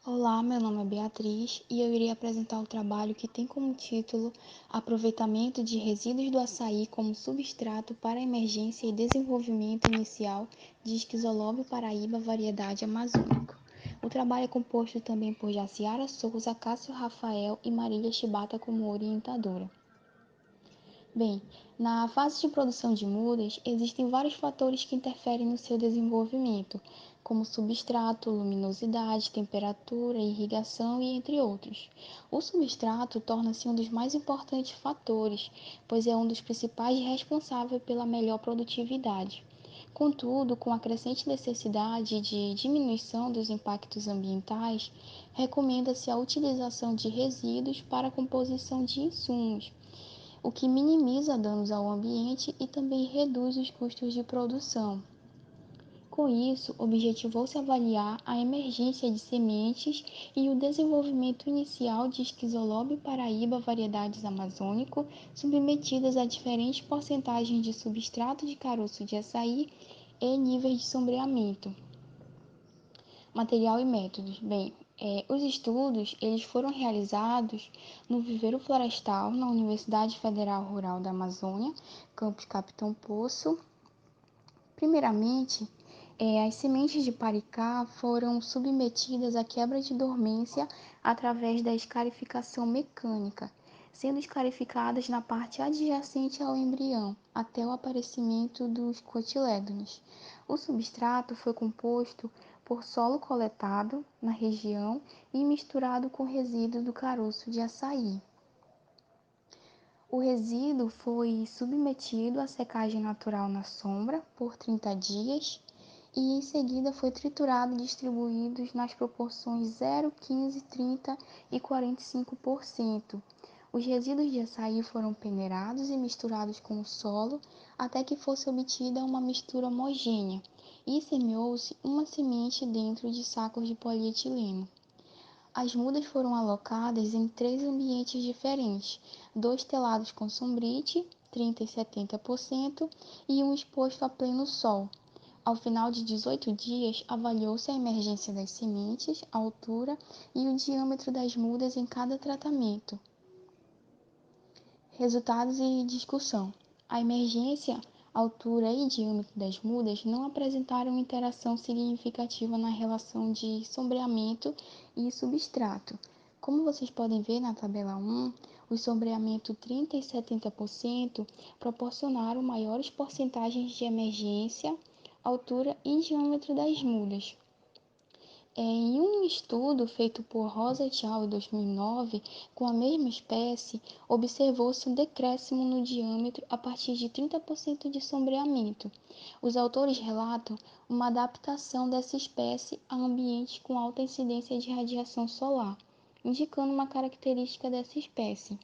Olá, meu nome é Beatriz e eu irei apresentar o trabalho que tem como título Aproveitamento de resíduos do açaí como substrato para emergência e desenvolvimento inicial de Esquizolóbio paraíba variedade amazônico. O trabalho é composto também por Jaciara Souza, Cássio Rafael e Marília Chibata como orientadora. Bem, na fase de produção de mudas, existem vários fatores que interferem no seu desenvolvimento, como substrato, luminosidade, temperatura, irrigação e entre outros. O substrato torna-se um dos mais importantes fatores, pois é um dos principais responsáveis pela melhor produtividade. Contudo, com a crescente necessidade de diminuição dos impactos ambientais, recomenda-se a utilização de resíduos para a composição de insumos, o que minimiza danos ao ambiente e também reduz os custos de produção. Com isso, objetivou-se avaliar a emergência de sementes e o desenvolvimento inicial de Esquizolóbio paraíba variedades amazônico, submetidas a diferentes porcentagens de substrato de caroço de açaí e níveis de sombreamento. Material e métodos. Bem, os estudos eles foram realizados no Viveiro Florestal, na Universidade Federal Rural da Amazônia, campus Capitão Poço. Primeiramente, as sementes de paricá foram submetidas à quebra de dormência através da escarificação mecânica, sendo escarificadas na parte adjacente ao embrião, até o aparecimento dos cotilédones. O substrato foi composto por solo coletado na região e misturado com resíduo do caroço de açaí. O resíduo foi submetido à secagem natural na sombra por 30 dias e em seguida foi triturado e distribuído nas proporções 0, 15, 30 e 45%. Os resíduos de açaí foram peneirados e misturados com o solo até que fosse obtida uma mistura homogênea e semeou-se uma semente dentro de sacos de polietileno. As mudas foram alocadas em três ambientes diferentes, dois telados com sombrite, 30 e 70%, e um exposto a pleno sol. Ao final de 18 dias, avaliou-se a emergência das sementes, a altura e o diâmetro das mudas em cada tratamento. Resultados e discussão. A emergência, altura e diâmetro das mudas não apresentaram interação significativa na relação de sombreamento e substrato. Como vocês podem ver na tabela 1, o sombreamento 30 e 70% proporcionaram maiores porcentagens de emergência, altura e diâmetro das mudas. Em um estudo feito por Rosa et al. Em 2009, com a mesma espécie, observou-se um decréscimo no diâmetro a partir de 30% de sombreamento. Os autores relatam uma adaptação dessa espécie a ambientes com alta incidência de radiação solar, indicando uma característica dessa espécie.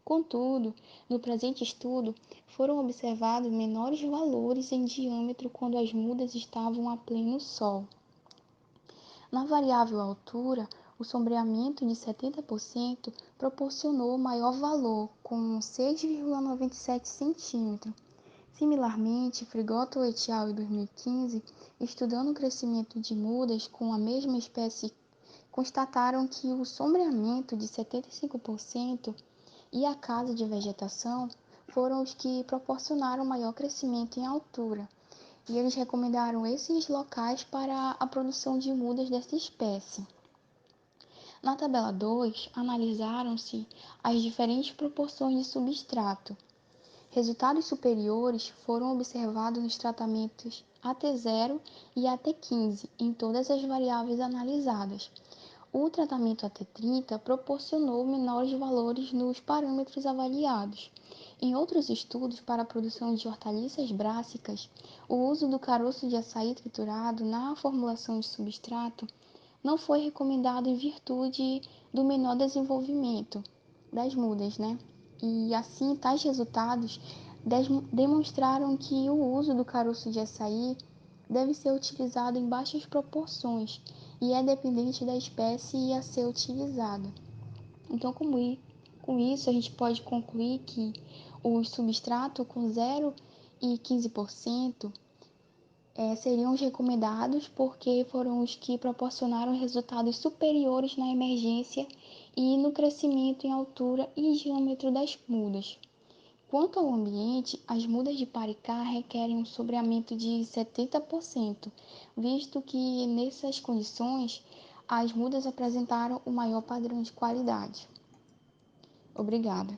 Contudo, no presente estudo, foram observados menores valores em diâmetro quando as mudas estavam a pleno sol. Na variável altura, o sombreamento de 70% proporcionou maior valor, com 6,97 cm. Similarmente, Frigoto et al. Em 2015, estudando o crescimento de mudas com a mesma espécie, constataram que o sombreamento de 75% e a casa de vegetação foram os que proporcionaram maior crescimento em altura, e eles recomendaram esses locais para a produção de mudas dessa espécie. Na tabela 2, analisaram-se as diferentes proporções de substrato. Resultados superiores foram observados nos tratamentos AT0 e AT15 em todas as variáveis analisadas. O tratamento AT30 proporcionou menores valores nos parâmetros avaliados. Em outros estudos para a produção de hortaliças brássicas, o uso do caroço de açaí triturado na formulação de substrato não foi recomendado em virtude do menor desenvolvimento das mudas, né? E assim, tais resultados demonstraram que o uso do caroço de açaí deve ser utilizado em baixas proporções e é dependente da espécie a ser utilizada. Então, com isso, a gente pode concluir que o substrato com 0 e 15% Seriam os recomendados porque foram os que proporcionaram resultados superiores na emergência e no crescimento em altura e diâmetro das mudas. Quanto ao ambiente, as mudas de Paricá requerem um sombreamento de 70%, visto que nessas condições as mudas apresentaram o maior padrão de qualidade. Obrigada.